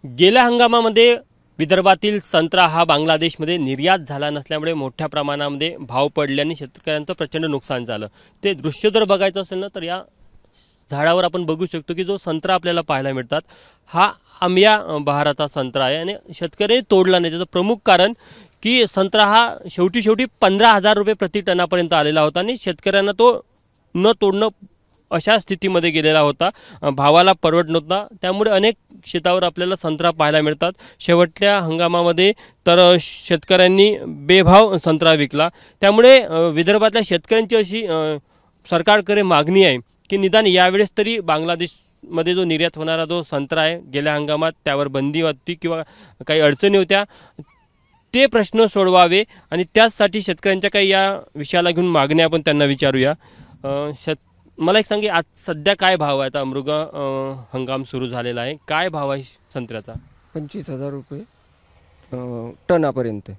गेल्या हंगामामध्ये विदर्भातील संत्रा हा बांगलादेशमध्ये निर्यात झाला नसल्यामुळे मोठ्या प्रमाणामध्ये भाव पडल्याने शेतकऱ्यांचं प्रचंड नुकसान झालं। ते दृश्य जर बघायचं असेल ना तर या झाडावर आपण बघू शकतो की जो संत्रा आपल्याला पाहायला मिळतात हा आंबिया बहाराचा संत्रा आहे आणि शेतकरी तोडला नाही। त्याचं प्रमुख कारण की संत्रा हा शेवटी 15,000 रुपये प्रति टनापर्यंत आलेला होता आणि शेतकऱ्यांना तो न तोडणं अशा स्थितीमध्ये गेलेला होता, भावाला परवडत नव्हता। त्यामुळे अनेक शेतावर आपल्याला संत्रा पाहायला मिळतात। शेवटच्या हंगामामध्ये तर शेतकऱ्यांनी बेभाव संत्रा विकला। त्यामुळे विदर्भातल्या शेतकऱ्यांची अशी सरकारकडे मागणी आहे की निदान यावेळेस तरी बांगलादेशमध्ये जो निर्यात होणारा जो संत्रा आहे गेल्या हंगामात त्यावर बंदी होती किंवा काही अडचणी होत्या ते प्रश्न सोडवावे आणि त्यासाठी शेतकऱ्यांच्या काही या विषयाला घेऊन मागण्या आपण त्यांना विचारूया। मला एक सांगे, आज सध्या काय भाव आहे? आता मृग हंगाम सुरू झालेला आहे, काय भाव आहे संत्र्याचा? 25,000 रुपये टनापर्यंत।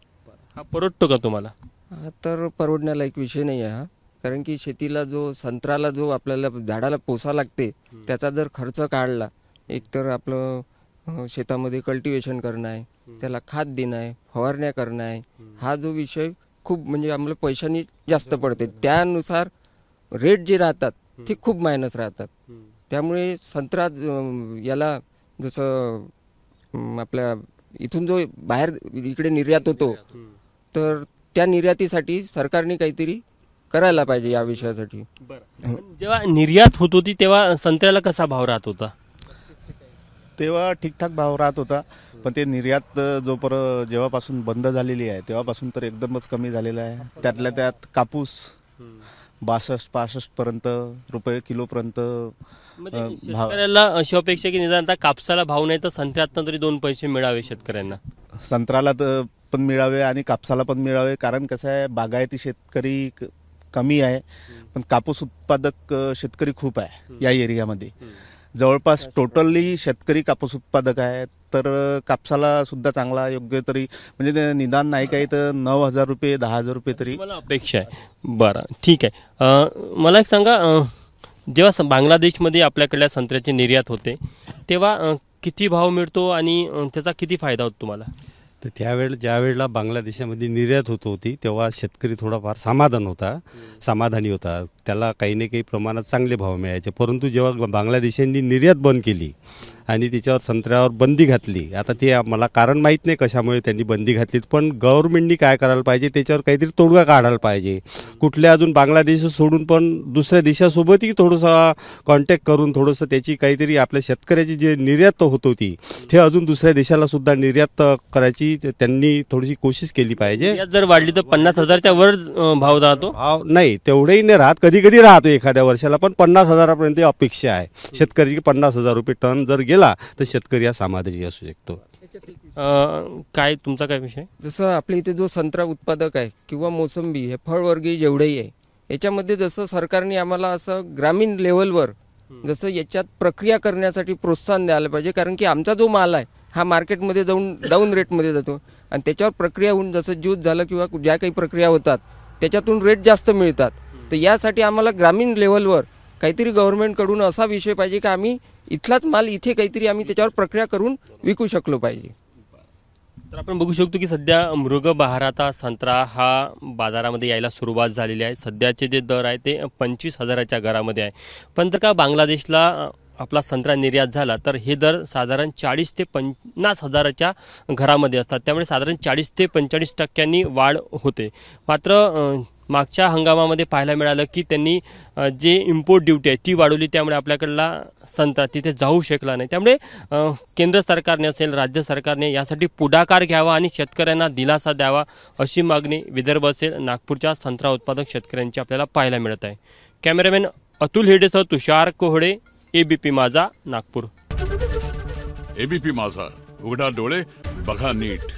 हा परवडतो का तुम्हाला? हा तर परवडण्यालायक विषय नाही आहे हा, कारण की शेतीला जो संत्र्याला जो आपल्याला झाडाला पोसा लागते त्याचा जर खर्च काढला, एक तर आपलं शेतामध्ये कल्टिवेशन करणं आहे, त्याला खाद देणं आहे, फवारण्या करणं आहे, हा जो विषय खूप म्हणजे आम्हाला पैशांनी जास्त पडते। त्यानुसार रेट जे राहतात ते खूप मायनस राहतात। त्यामुळे संत्रा याला जसं आपल्या इथून जो बाहेर इकडे निर्यात होतो तर त्या निर्यातीसाठी सरकारने काहीतरी करायला पाहिजे या विषयासाठी। जेव्हा निर्यात होत होती तेव्हा संत्र्याला कसा भाव राहत होता? तेव्हा ठीकठाक भाव राहत होता, पण ते निर्यात जेव्हापासून बंद झालेली आहे तेव्हापासून तर एकदमच कमी झालेला आहे। त्यातल्या त्यात कापूस 62-65 पर्यंत रुपये किलोपर्यंत शेतकऱ्याला अशी अपेक्षा की निदान आता कापसाला भाव नाही तर संत्र्यातनं तरी 2 पैसे मिळावे शेतकऱ्यांना। संत्र्याला तर पण मिळावे आणि कापसाला पण मिळावे, कारण कसं आहे बागायती शेतकरी कमी आहे पण कापूस उत्पादक शेतकरी खूप आहे या एरियामध्ये। जवळपास टोटली शेतकरी कापूस उत्पादक आहे, तर कापसाला सुद्धा चांगला योग्य तरी म्हणजे निदान नाही काही तर 9,000 रुपये 10,000 रुपये तरी मला अपेक्षा आहे। बरं ठीक आहे, मला एक सांगा, जेव्हा बांगलादेशमध्ये आपल्याकडल्या संत्र्याची निर्यात होते तेव्हा किती भाव मिळतो आणि त्याचा किती फायदा होतो तुम्हाला? तर ज्या वेळेला बांगलादेशामध्ये निर्यात होत होती तेव्हा शेतकरी थोडाफार समाधानी होता, त्याला काही ना काही प्रमाणात चांगले भाव मिळायचे। परंतु जेव्हा बांगलादेशांनी निर्यात बंद केली आणि त्याच्यावर संत्र्यावर बंदी घातली, आता ते मला कारण माहीत नाही कशामुळे त्यांनी बंदी घातली, पण गव्हर्नमेंटनी काय करायला पाहिजे त्याच्यावर काहीतरी तोडगा काढायला पाहिजे। कुठल्या अजून बांगलादेश सोडून पण दुसऱ्या देशासोबतही थोडंसं कॉन्टॅक्ट करून थोडंसं त्याची काहीतरी आपल्या शेतकऱ्याची जे निर्यात होत होती ते अजून दुसऱ्या देशाला सुद्धा निर्यात करायची त्यांनी थोडीशी कोशिश केली पाहिजे। जर वाढली तर 50,000च्या वर भाव राहतो? भाव नाही तेवढेही नाही राहत, कधी कधी राहतो एखाद्या वर्षाला, पण 50,000पर्यंत अपेक्षा आहे शेतकऱ्याची। 50,000 रुपये टन जर गेला तर शेतकरी हा समाधानी असू शकतो। काय तुमचा काय विषय? जसं आपल्या इथे जो संत्रा उत्पादक आहे किंवा मोसंबी हे फळवर्गीय जेवढेही आहे याच्यामध्ये जसं सरकारने आम्हाला असं ग्रामीण लेवलवर जसं याच्यात प्रक्रिया करण्यासाठी प्रोत्साहन द्यायला पाहिजे, कारण की आमचा जो माल आहे हा मार्केटमध्ये जाऊन डाऊन रेटमध्ये जातो आणि त्याच्यावर प्रक्रिया होऊन जसं ज्यूस झालं किंवा ज्या काही प्रक्रिया होतात त्याच्यातून रेट जास्त मिळतात। तर यासाठी आम्हाला ग्रामीण लेवलवर काहीतरी गव्हर्नमेंटकडून असा विषय पाहिजे की आम्ही इथलाच माल इथे काहीतरी आम्ही त्याच्यावर प्रक्रिया करून विकू शकलो पाहिजे। तर आपण बघू शकतो की सध्या मृग बहाराचा संत्रा हा बाजारामध्ये यायला सुरुवात झालेली आहे। सध्याचे जे दर आहे ते 25,000च्या घरामध्ये आहे, पण जर का बांगलादेशला आपला संत्रा निर्यात झाला तर हे दर साधारण 40 ते 50,000च्या घरामध्ये असतात। त्यामुळे साधारण 40 ते 45% वाढ होते। मात्र मागच्या हंगामामध्ये पाहायला मिळालं की त्यांनी जे इम्पोर्ट ड्यूटी आहे ती वाढवली, त्यामुळे आपल्याकडला संत्रा तिथे जाऊ शकला नाही। त्यामुळे केंद्र सरकारने असेल राज्य सरकारने यासाठी पुढाकार घ्यावा आणि शेतकऱ्यांना दिलासा द्यावा अशी मागणी विदर्भ असेल नागपूरच्या संत्रा उत्पादक शेतकऱ्यांची आपल्याला पाहायला मिळत आहे। कॅमेरामॅन अतुल हेडेसह तुषार कोहडे, एबीपी माझा, नागपूर। एबीपी माझा, उघडा डोळे बघा नीट।